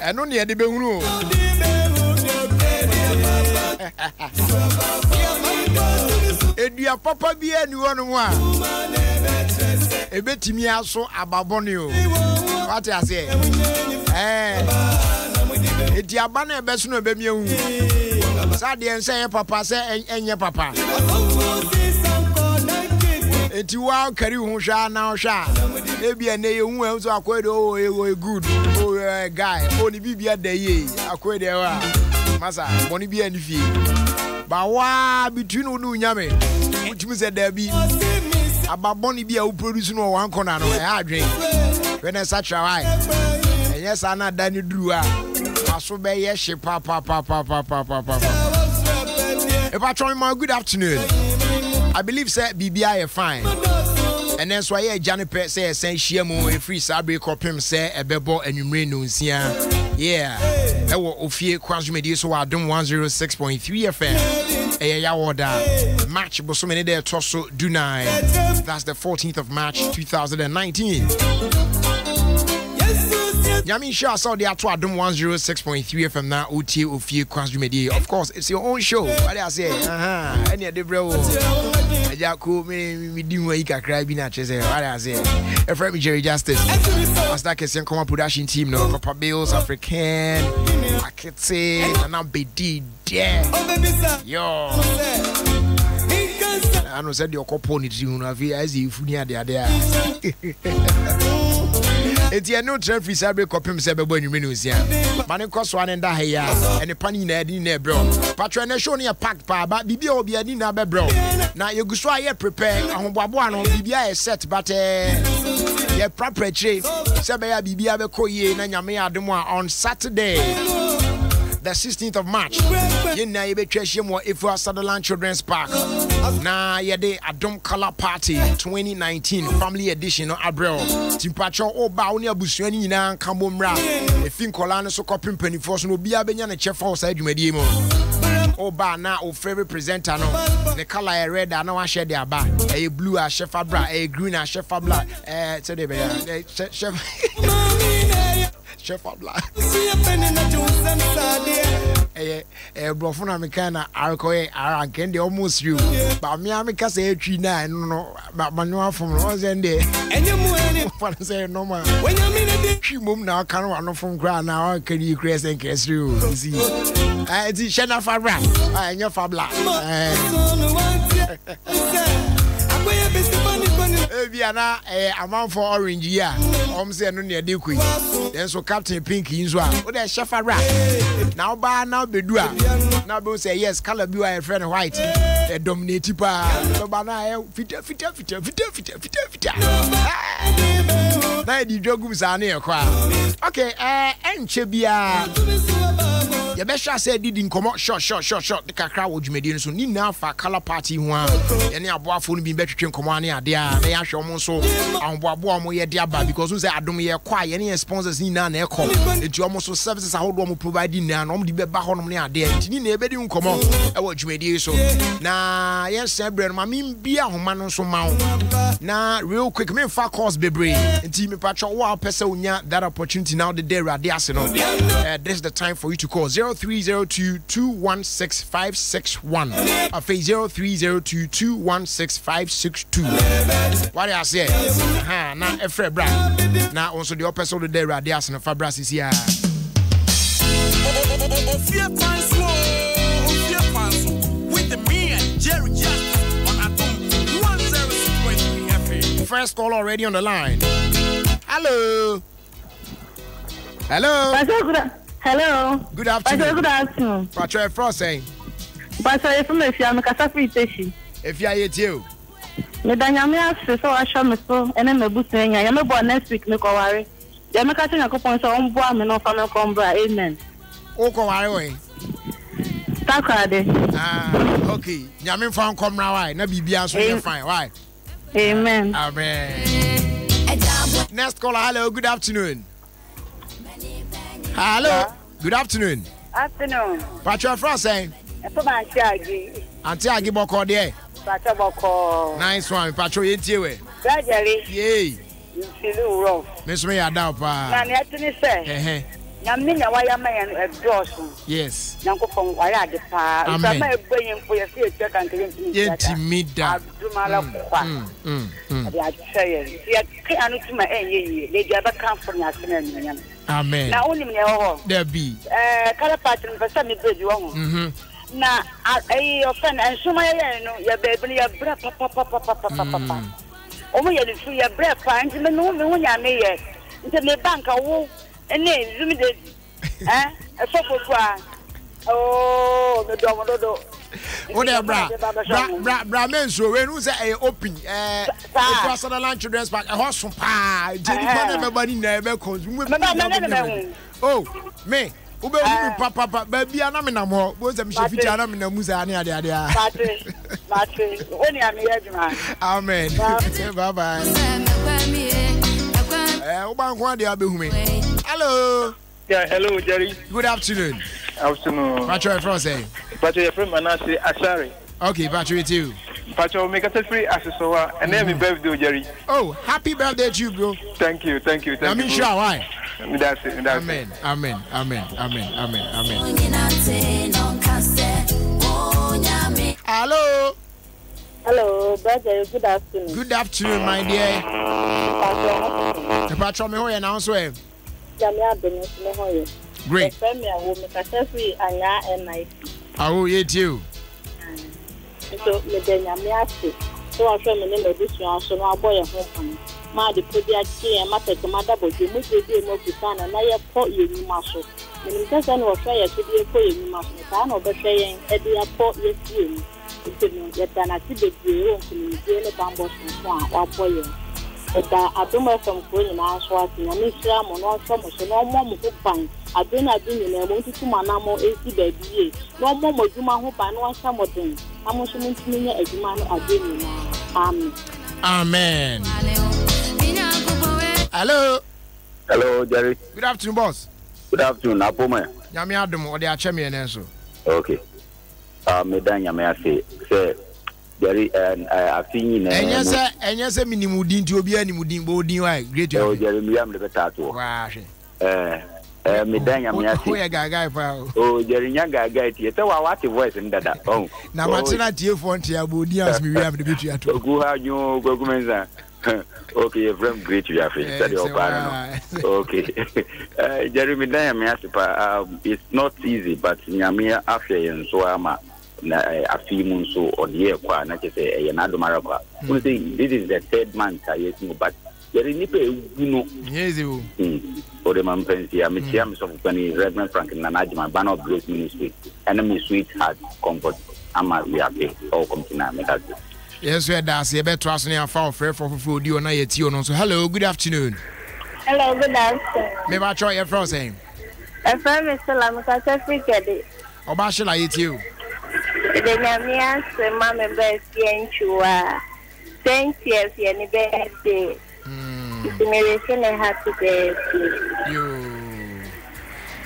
eno ne de behunu edua papa bi ani wono mu a ebetimi aso ababone o what I say edi abana ebeso no ebemi ehu sa de ense papa se enye papa eti wa kari hu hwa na hwa ebi ene yehu enso akoede o good o guy oni bibia da ye akoede wa masa boni bia ni fie ba wa between unu nyame utimi se da bi ababoni bia u produce no wan corner no e adwen when e sacha why enye sa na da ni duru a aso be ye hye pa if I try my good afternoon I believe say BBI is fine and then so I Janipe say essential mo e free sabre kopim say ebebo anwumre no nsia yeah e wo Ofie Kwanso media so Adom 106.3 FM ya order match bosomene there toso dunai that's the 14th of March 2019 Yami Sha saw the Ato Adom 106.3 FM now OT Ofie Kwanso media of course it's your own show what I say any de bro Ejako me di hu kakra bi na chese what I say e friend me Jerry Justice Master Kesen come production team no Papa Bills African Akete and now Bedi there yo I know said your couple need you know as if you there it's a no traffic sabre copim sebe bo anwumre no sia mane koso an nda ha ya ene pani na adi na bro patron na show na pack pa ba bibia obi adi na be bro na yeguso aye prepare ahoboabo ano bibia e set but ye prepare sebe ya bibia be koye na nyame adom on Saturday the 16th of March yen na yebe twahye mo Ifua Sutherland Children's Park na yede Adom Color Party 2019 family edition no Abril timpacho oba oni abusuani nyina kamomra efin kola no so kopim panifo so no bia benya na chef house adwumadie mo oba na o favorite presenter no the color red na wa share dia ba e blue a chef abra e green a chef abla say dey be chef chef abla brofo na meka na arkoye aranken de almost you ba me ameka say etwi na no manyo afom no zende enyemu fa say normal when you mean twi mom na aka no anofom kra na aka ni kra sen kesri o see di shena fabra enya fabla Ebiana amount for orange here. Say no near de queen. Then so Captain Pink inzo a. O dey chef ara. Now ba now bedua. Now be say yes, color be a friend white. They dominate pa. So ba na fita. Na di jogum sa na e kwa. Okay, enche bia. You be sure say did in come short the kakra wo dwumadi so ni na fa color party ho a ye ne aboafo no bi betwetwe komo ane ade a na ya hwe mo so ahoboabo mo ye de aba because we say Adom ye kwa ye ne sponsors ni na ekọ enti omo so services ahodo mo provide na omo di be ba ho no ne ade enti ni na e be di nkomo e wo dwumadi so na ye sebre no ma mi bia homa no so ma na real quick me fa course bebre enti me patcho wo apese onya that opportunity now the day rade ase no this is the time for you to call 0302216561 afi 0302216562 what I say na efre bra na also the person the radio as na fabra sisi a Ofie Kwanso with the me Jerry Justice on Adom 106.3 FM. First call already on the line. Hello. Hello. Good afternoon. Good afternoon. Patrick Frost saying. Pastor from Efia me kasa free teshi. Efia yetiu. Me danyame ase so ahwa me so ene me busenya. Ya me bo next week me ko ware. Ya me ka tenya ko pon so on bo me no fa me ko mbra. Amen. O ko ware we. Takade. Okay. Nyame fa nkom na why na bibia so you fine. Why? Amen. Amen. Next caller. Hello. Good afternoon. Hello. Good afternoon. Afternoon. Patrick Frost saying. Auntie Agi boko there. Patrick boko. Nice one. Patrick yentie we. Gradually. Yay. You feel rough. Miss me ada pa. Na ne atini say. Yamina Wayamayan at Dawson. Yes. Yankopon Wayadipa. I'm bringing for your theatre and Intimida. Dumala. They are saying, yet can't to my end, they ever come from your scenario. Amen. Now only there be. Color pattern for some good young. Now, I offend and so my your baby, your breath, papa. Only your breath finds him and only when you may yet. Into the bank, I will. And then, limited, a football cry. Oh, the dog. Whatever, Brahman, so when you say open, across the lunch children's park, a horse from pie, everybody never comes. Oh, me, Ube, papa, baby, I'm in a more, was a Mishafana in a Musania. Amen. Bye bye. Hello. Yeah, hello, Jerry. Good afternoon. Afternoon. What's your friend say? Your friend Manasseh Ashari. Okay, Patrick, with you. Patrick, make a free accessoire and then happy birthday, Jerry. Oh, happy birthday to you, bro. Thank you. I'm sure why. That's it. Amen. Hello. Hello, brother. Good afternoon. Good afternoon, my dear. Patrick, me hoye now so. Great. Oh, you too. So, me so I feel me name this one, so my boy home. Ma the project here, ma take my double. You must be more to and I put you in muscle. Me just an was try to be a boy in muscle. I know the saying, Eddie, I put yes, you. Yet than I see the view to me, the bamboo or boy. But I don't know from going in our swatting, and Miss Ram on so much, no more who find. I don't have been in a wanted to my namo 80 baby. No more do my hope I know some of them. I'm also meaning a man again. Amen. Hello. Hello, Jerry. Good afternoon, boss. Good afternoon, Apoma. Yami Adom, or the Achemian answer. Okay. Medanya, may I say, Jerry, and I've seen you. And yes, minimum to be any mudim body. Great, Jeremy, I'm the tattoo. Medanya, may I say, oh, Jerry, young guy, what a voice in that. Oh, now, what's not your phone to your body as we have the beauty at all. Go have you go. Okay, from great to your face. Okay, Jeremy, it's not easy, but Yamia Afia and so am a few months or the year, not to say another Maraba. This is the third month, but there is no, yes, you. For the man, I'm a chairman of Reverend Franklin and Najma, Banner of Grace Ministry, enemy sweetheart, comfort. I'm a real all continent. Yes, we are that's a better trust in our phone for food. You and I at you. So, hello, good afternoon. Hello, good afternoon. Maybe I try your first name. A friend is still I'm a certificate. Or Bashel, I eat you. The Namias, Mamma Best, Yenchua. Thank you, any birthday. Simulation and happy birthday. You.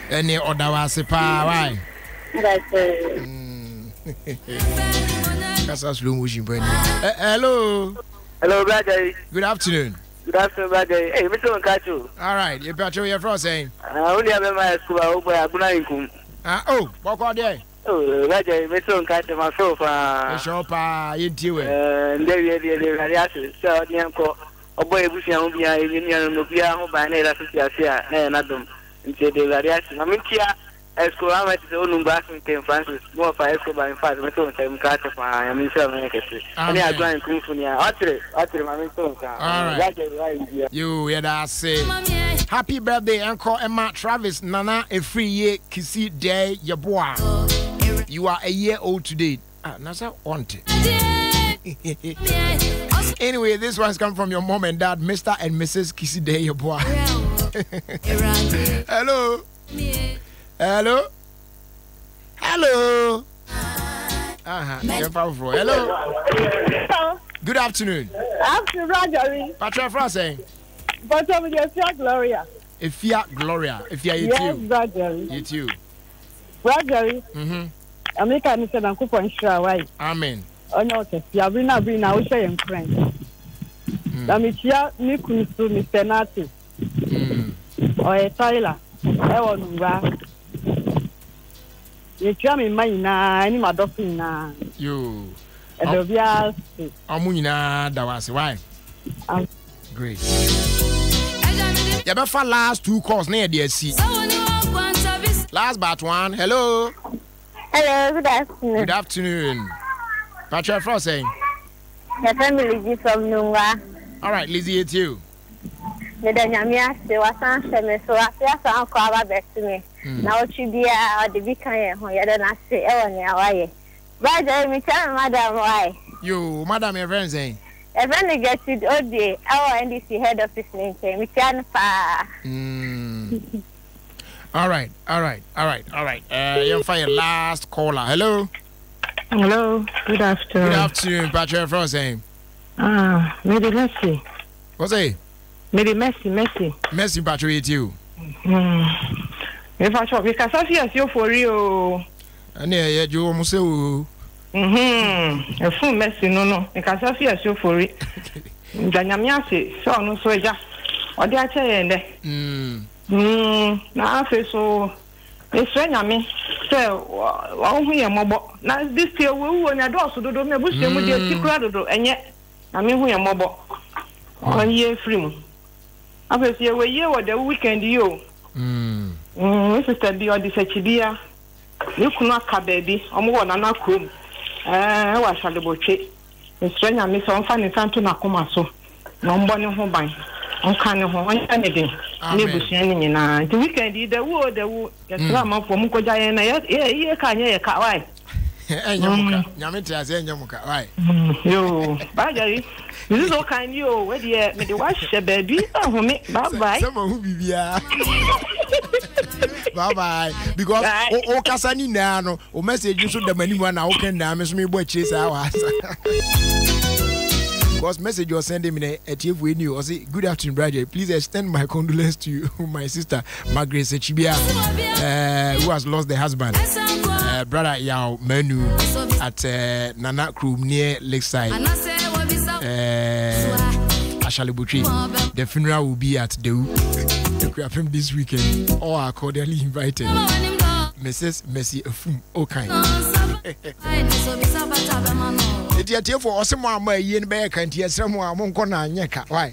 Any other was a power, why? That's it. Hello. Hello, brother. Good afternoon. Good afternoon, brother. Hey, Mr. Nkachu. All right, you got your first saying. Only have my school, oh, what are they? Oh, brother, Mr. Nkachu, myself. Shop, you do it. And there, so, Yanko, a boy, which I will be a Union by Nera, and Adom, and say the variation. I mean, Escobar is the only Bassin came Francis, more for Escobar in fact, Metal and Carter, I am in Southern America. And I joined California. Artery, my mental. All right. You, yeah, say. Happy birthday, Uncle Emma Travis, Nana, a free year, Kissy Day, your boy. You are a year old today. Nasa wanted. Anyway, this one's come from your mom and dad, Mr. and Mrs. Kissy Day, your boy. Hello. Hello. Hello. Hello. Good afternoon. After Roger. Patrick Francais. But over your Fiat Gloria. Fiat Gloria. If you are you Roger. You too. Roger. America is an coupon share, right? Amen. Oh, no, you have been now saying friends. Amicia, Nikunsu, Mr. Nati. Or a Tyler. Ewo nuba. You tell me na any my doctor na. Yo. Edobia. Amunina dawase why? Great. You better last 2 calls near the SC. Last but one. Hello. Hello, good afternoon. Good afternoon. Patrick Frost saying. Your family is from Nunga. All right, Lizzie, it's you. The Danyamia, they were some so I feel some cover back to me. Now, it should be the big kind of you don't say, oh, near why. But me tell Madam why. You, Madam, your friend saying. A friend gets it all day. Our NDC head office name, we can fire. All right. You'll find your last caller. Hello. Hello, good afternoon. Good afternoon, Patrick Frost saying. Maybe Messi. What's it? Maybe Messi. Messi, Patrick, it's you. If I talk, because I feel you for real. And yeah, you almost say, A full Messi, no, because I feel you for it. Danyamiasi, so no, so ja. Or they are saying that. Now I feel so. It's when I mean, so, we are mobile. Now, this year we will not also do me, which they would secret, and yet, I mean, we are mobile. 1 year free. I will see a year or the weekend, you. Sister, be or this HDR. You could not have baby, or more than a crew. I shall the boche. It's when I miss on funny Santo Nakoma so. No one home by. On kind of anything. Nebuchadnezzar na the weekend the wood the drama for Mukoja and yeah can you why Nyamita say nyamuka why yo bagari this is all kind you where the me the wash baby oh me bye someone who bibia bye because o kasani na no o message so the mani one na o can na me so me boy chase hours. Because message you are sending me at TFW New or say good afternoon, brother. Please extend my condolence to you, my sister Margaret Sechibia, who has lost the husband. Brother Yao Menu at Nana Crew near Lakeside. Ashalibuchi. The funeral will be at the Crafim this weekend. All are cordially invited. Mrs. Messi Afum Okai. It's for Osama, my yen back and yes, someone won't go on yeka. Why?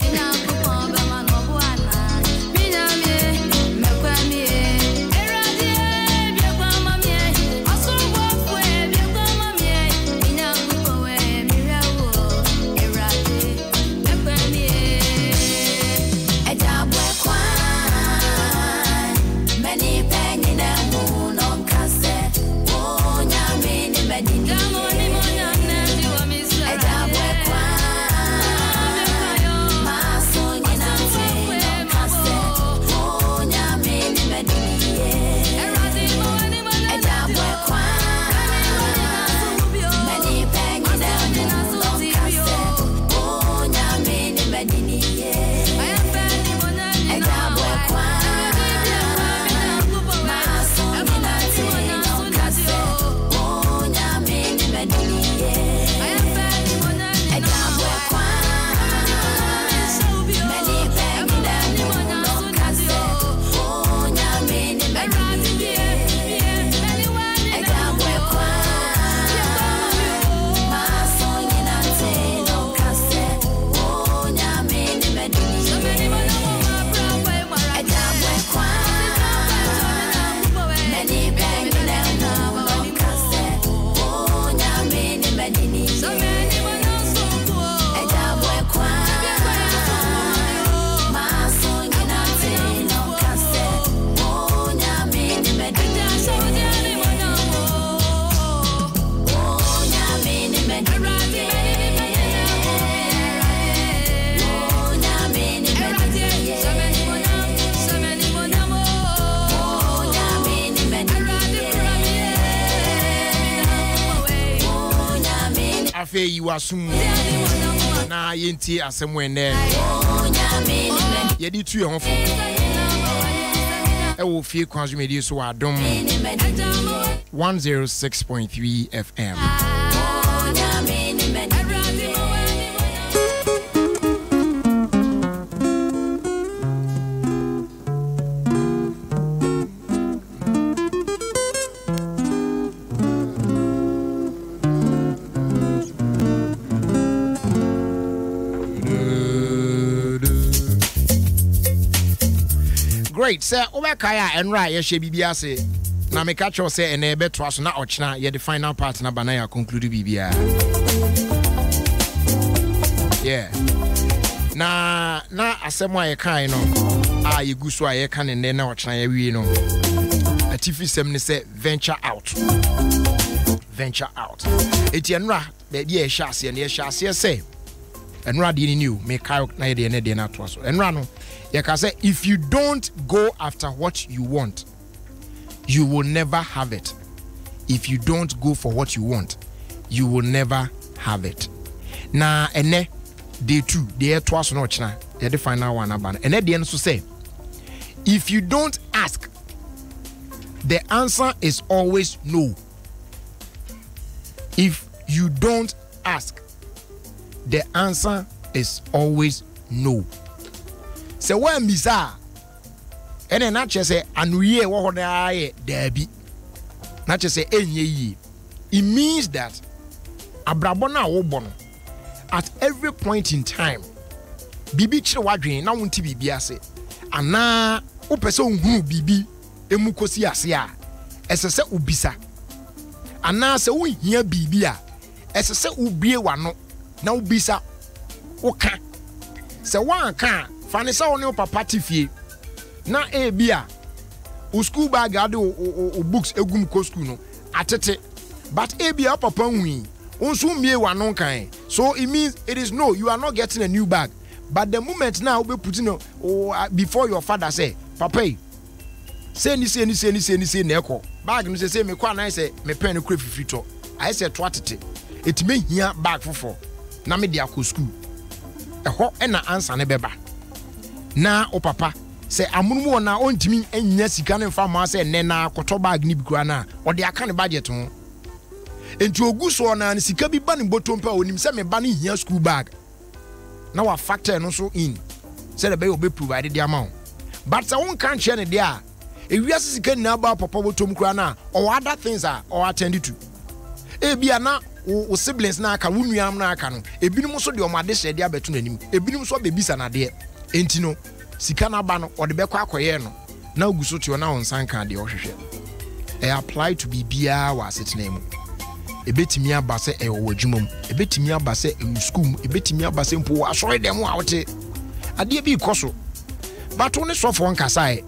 You are soon. Now, yenti as somewhere there. Yedi to your home. Ofie Kwanso media so Adom 106.3 FM. great. Say Obekaya and Ra Yeshe Bibia say. Na me catch you say and ebe to us na ochna ye the final part na banaya conclude Bibia. Yeah. Na asemo ye kan no. Ye gu so ye kan ne na ochna ye wi no. Atifi sem ne say venture out. Venture out. Eti enra be ye hya ase ne ye hya ase say. Enra de ni new me kai na ye de na to so. Enra no ye can say if you don't go after what you want, you will never have it. If you don't go for what you want, you will never have it. Na ene day 2, day twice no chna. Ye the final one aban. Ene de so say if you don't ask, the answer is always no. If you don't ask, the answer is always no. So when bisa and then not just say anuye wo na ye dabi. Not just say enye yi. It means that abrabo na wo bono at every point in time bibi kire wadwen na wonti bibi ase ana wo pese ohunu bibi emu kosi ase a esese ubisa ana se wo hia bibi a esese ubie wano na ubisa wo ka se wan ka fane se wo ne papa tifie na ebia o school bag ade o books egum ko school no atete but ebia papa nwi onso mie wano kan so it means it is no, you are not getting a new bag. But the moment now we put before your father say papa say ni neko bag no say me kwa na say me pen no kre fifito I say to atete it me hia bag fofo na me dia ko school eho e na answer ne beba na o papa say amunumu na ontimi anya sika ne mfa ma say ne na koto bag ni bikura na o de aka ne budget ho enti ogu so na ne sika bi ba ne botompa onim say me ba ne hia school bag na wa factor no so in say the be obe provide the amount but say won kan share ne dia e wi asika na ba papa botom kura na or other things are or attend to e bia na o siblings na aka wunuam na aka no ebinim so de o made share dia beto nanim ebinim so be bisa na de enti no sika na ba no o de be kwa akoye no na oguso tio na on sanka de o hwehwe e apply to be bia wa setena mu ebetimi aba se e wo adwumam ebetimi aba se e school ebetimi aba se mpo asore dem a wote ade bi ikoso bato ne sofo nkasa e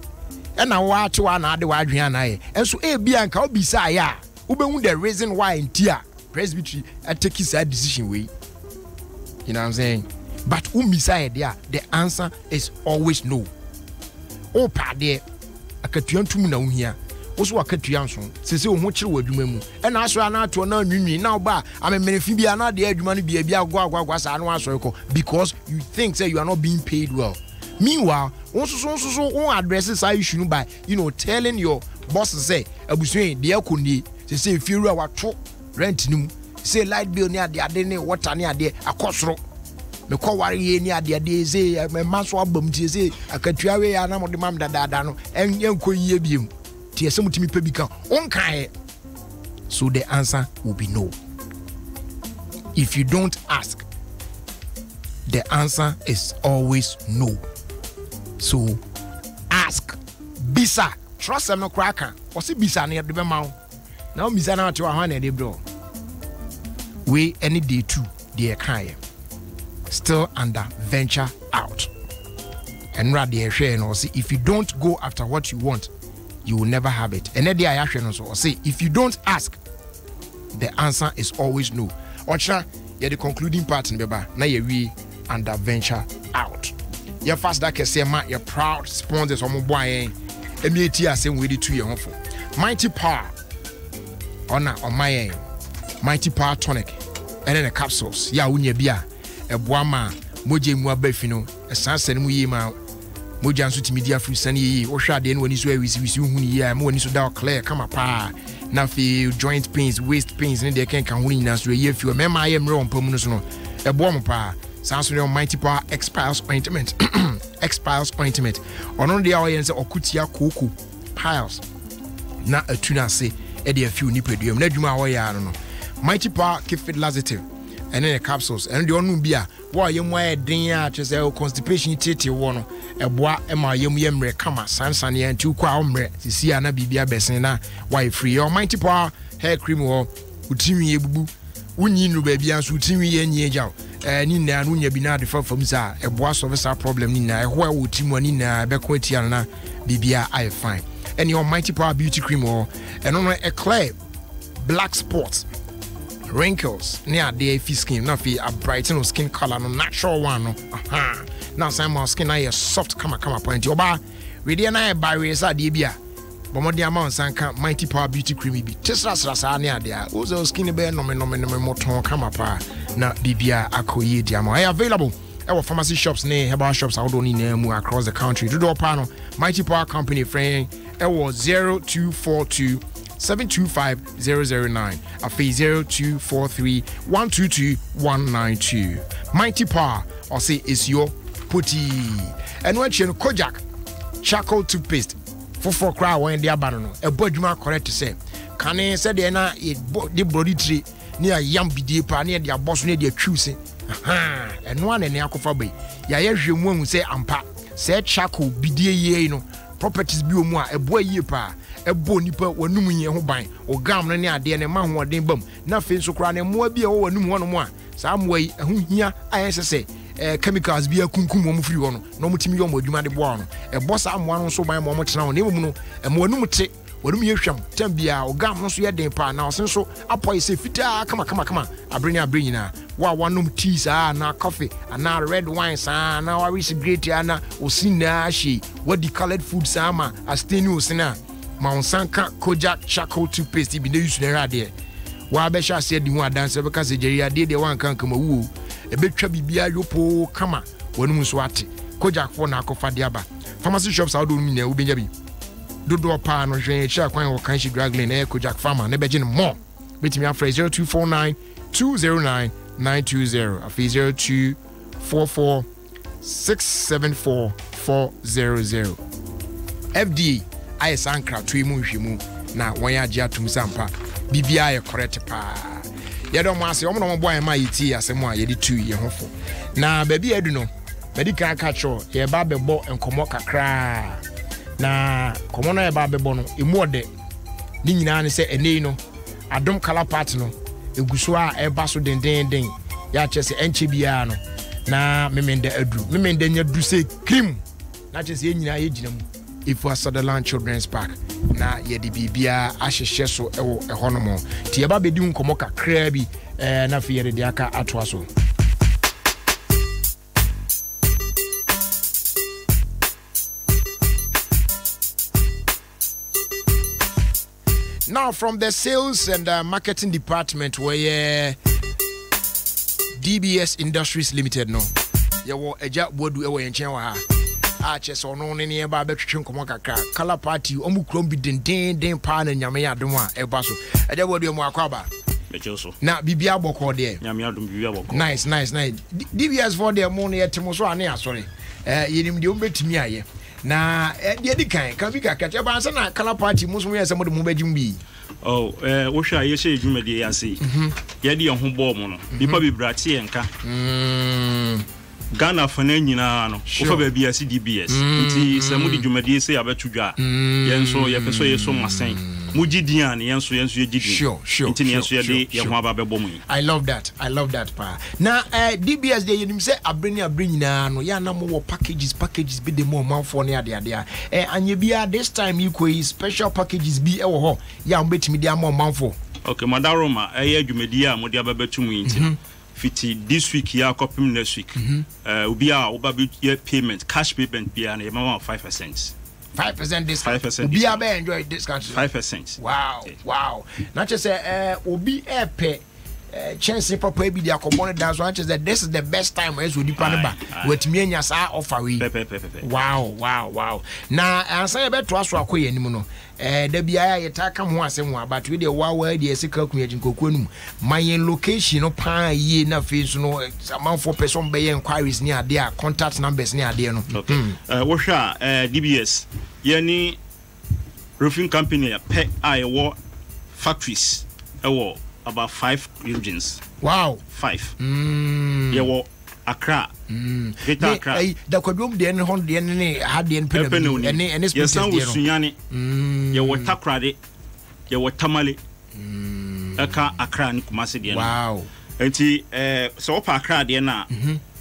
na wa ate wa na ade wa adwen anaye enso e bia nka obisa ya ubehu the reason why ntia presbytery take his decision way. You know what I'm saying? But umisa there, the answer is always no. O pa there akatuan tumu na unhia oso akatuan so sese o ho kire wadwuma mu e na aso ana to na nwunwi na oba amemmerefi bia na de adwuma no bia agwa sa no aso ko because you think say you are not being paid well. Meanwhile so on addresses our issue by telling your boss say abusuin de akoni say firu wa to rent nim say light bill ni ade ne water ni ade akosoro me ko ware ye ni ade say me maso abam tie say akatua we ya na mo de mam dada no enko yie biem tie se mutimi pe bi kan on kan. So the answer will be no. If you don't ask, the answer is always no. So ask, bisa, trust them no cracker. Or see bisa near the mouth. Now bisa na to a hundred bro. We any day too, dear kind. Still under venture out. And rather share no see if you don't go after what you want, you will never have it. And then the I also say if you don't ask, the answer is always no. Ocha, you're the concluding part in Beba. Now we under venture out. Your fast that can say your proud sponsors on mobile MAT are saying we did 2 years for Mighty Power on my end. Mighty Power tonic and then the capsules. Ya unya bia a boama moje mua befino a sansen muyema mojan suti media free sunny or shad in when he's where we see ya when he's without clear come up na feel joint pains waist pains and they can win us to a year if you remember I am wrong permanent a bomb pa Samsung Mighty Power expires ointment expires ointment on the audience or kutia kuku piles na a tuna say e de few ni pedium na dwuma wo ya no Mighty Power keep fit laxative and then the capsules and the onu bia wo yem wa den a che say constipation tete wo no eboa e ma yem yemre kama sansan ye nti kwa omre sisi ana bibia besen na why free your mighty power hair cream wo utimi ebubu unyi nu ba bia so utimi ye nyi eja ni na no nya bi na de fam sa eboa solve sa problem ni na ho a wo timu ni na be ko tia na bibia I fine and your mighty power beauty cream wo and on a clear black spots wrinkles near the fi skin na fi a brighten skin color no natural one no now some more skin na soft kama point oba we dey na barrier sa de bia bomodi amount sanka mighty power beauty cream bi tesra near there ozo skin be no moton kama pa na bibia akoye dia ma available our pharmacy shops ne herbal shops out on in mu across the country do do pa no mighty power company friend was 0242 725-009 afi 0243-122-192 Mighty Power or say is your putty and when you Kojak charcoal toothpaste for cry when they are banana a bodjuma correct to say can say they na the body tree near yam bidi pa near their boss near their choosing and one and yakofa bay ya yehwemu say ampa say charcoal bidi ye no properties bi omu a ebo ye pa ebo nipa wanum ye ho ban o gam no ne ade ne ma ho den bam na fe nso kra ne mo bi e wo wanum ho no mo a saa mo yi ho hia ayesese chemicals bi akunkum mo firi ho no no mutimi yo mo adwuma de bo no ebo saa mo no so ban mo mo tena ho ne mo no mo wanum te wanum ye hwam tam bia o gam no so ye den pa na o senso apoy se fita kama abreni na wa wanum tea saa na coffee na red wine saa na wa wish great na osina shi what the colored food saa ma asteni osina Mount Sanka Kojak charcoal toothpaste bi na use na rade wa be sha se di hu adanse be ka se jeri ade de wan kan kama wu e be twa bibia yopo kama wonu so ate Kojak for na akofa de aba pharmacy shops out do mi na ubenya bi dodo pa no hwe cha kwan wo kan shi draglin na Kojak farmer na be gin more betimi afra 0249 209 920 afi 0244 674 400 FDA I sankra to imu hwemu na won ya agi atum sampa bibia ye correct pa ye do mo ase o mo no boy ma yiti asem a ye di tu ye hofo na ba bi adu no ba di kan ka cho ye ba bebo enkomo kakra na komo no ye ba bebo no emu ode ni nyina ne se enei no Adom color part no eguso a e ba so den ya chese enche bia no na memende adu memende nya du se cream na chese ye nyina ye gina mu if was Sutherland Children's Park na yedi bibia ahehye so ewo ehonomo ti eba bedi nkomo kakra bi na fe yede aka atoa so now from the sales and marketing department where DBS Industries Limited no yawo eja bodu ewo yenchen wa ha chess or no any about between Komaka color party, Omukrom be den pan and Yamaya Duma, Ebaso. I don't want you more crabber. Now, Bibia Boko there. Nice. DBS for their money at Timosua, sorry. You didn't bet me. Now, the kind, Kavika catch a banana color party, most of some of the movie be. Oh, what shall you say, you may see? Yadi on home bomb, people be bratty and ka. Ghana for nyina no ofa ba bia CDBS nti se mudi dwumadi se abetudwa yenso yepeso yeso masen mugidian ne yenso yegidi sure nti ne yenso yede ye ho aba bebo mu I love that pa na DBS dey yenim se abreni nyina no ya na mo packages be the more man for ne ade anye bia this time you koi special packages bi e wo ho ya mbetimi dia mo man for okay madaroma adwumadi a modi ababetu mu nti fiti this week ya kopim next week obi a oba be payment cash payment bia na yema 5% 5% discount 5% obi a be enjoy discount 5%. Wow not just obi epe chance papa bi dia akobon dance so just that this is the best time as we depend ba wetimi anya sa offer we wow na ansa ye beto aso akoye anim no da bia ya taka ho asem ho but we dey wow dey sika ku yagin kokonum my location no pa ye na face no amanfo person be inquiries ni ade a contact numbers ni ade no wo hwa DBS ye ni roofing company pe a ye wo factories e wo about 5 regions. Wow. 5. Yeah, Accra. Greater Accra. The Kodum the Hon the had the and yes, some was Sunyani. You were Takrade. You were Tamale. Aka Accra and Kumasi. Wow. And so up Accra the na.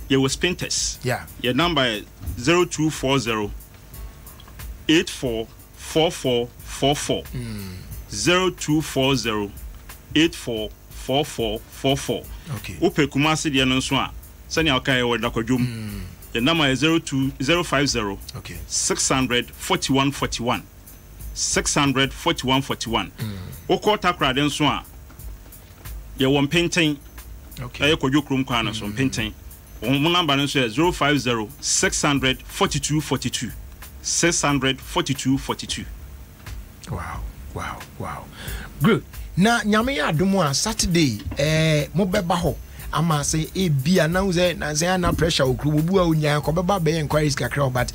You were Spinters. Yeah. Your number is 0240 844444. 0240 844444. Okay. Upe Kumasi the Anonswa. Sani okay or Dakodum. The number is 050 okay 600 4141. 600 4141. Oko Takra den so a ye won painting. Okay. Kojo krom kwana so painting. One number no so 050 600 4242. 600 4242. Wow. Good. Na nyame ya adomo a Saturday mo beba ho ama say e bia na say na pressure okru bu a onya ko beba be inquiries kakra but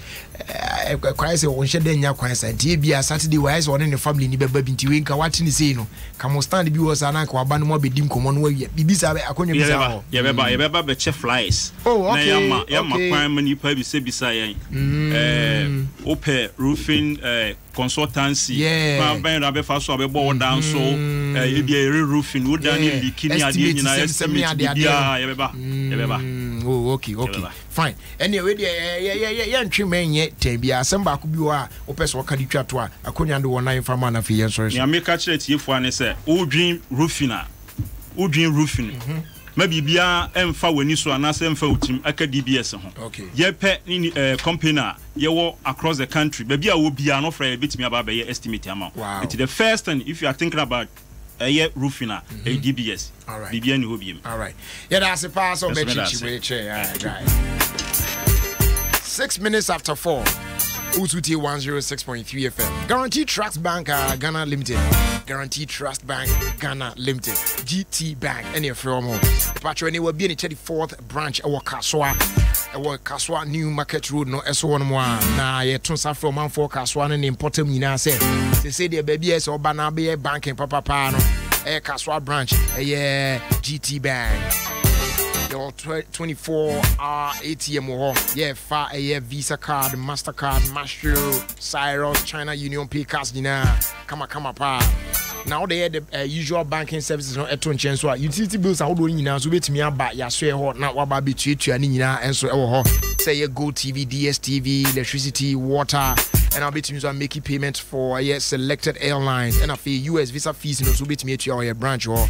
kwai say won hye nya kwan say tie bia Saturday why say one ne family ni beba bi nti we nka wati ni say no ka mo stand bi wo sa na ka waba no mo be dim komo no wa bibi sa akonya bi sa ho ye beba be che flies na yama kwan mani pa bi se bisa yen ope roofing consultancy ma ben rabe fa so abe bo down so e bia roofing wo dan ni bikini ade nyina estimate bia ye beba oh okay fine anyway ye ntwe menye tem bia asem ba ko bi wo a opese wo ka di twa to a akonya de wona infama na fe yen so ya meka kire tiefo ane se udwin roofing ma bibia emfa wani so anase emfa utim aka DBS ho okay ye pe ni company ye wo across the country bibia wo bia no fra betimi aba be estimate amount it's the first thing if you are thinking about a roofing a DBS all right bibia ni ho biem all right yeah that's a pass on be chichi 6 minutes after 4 Ututi 106.3 FM. Guaranteed Trust Bank Ghana Limited. Guaranteed Trust Bank Ghana Limited. GT Bank. Any from home. Patro any will be in the 34th branch our Kaswa New Market Road no S1 na ye tunsa from man for Kaswa and important nyina say. They say the baby is obana be banking papa no. Kaswa branch GT Bank. Your 24-hour ATM fa Visa card, MasterCard, Mastro, Cyrus, China Union Pay cards Kama pa. Now they the usual banking services no eto nchen so utility bills are do nyina so betimi aba ya so ho na waba betuatua ni nyina enso ho say ye Go TV, DSTV, electricity, water and I'll betimi so making payments for selected airlines and a US visa fees no so betimi atua your branch ho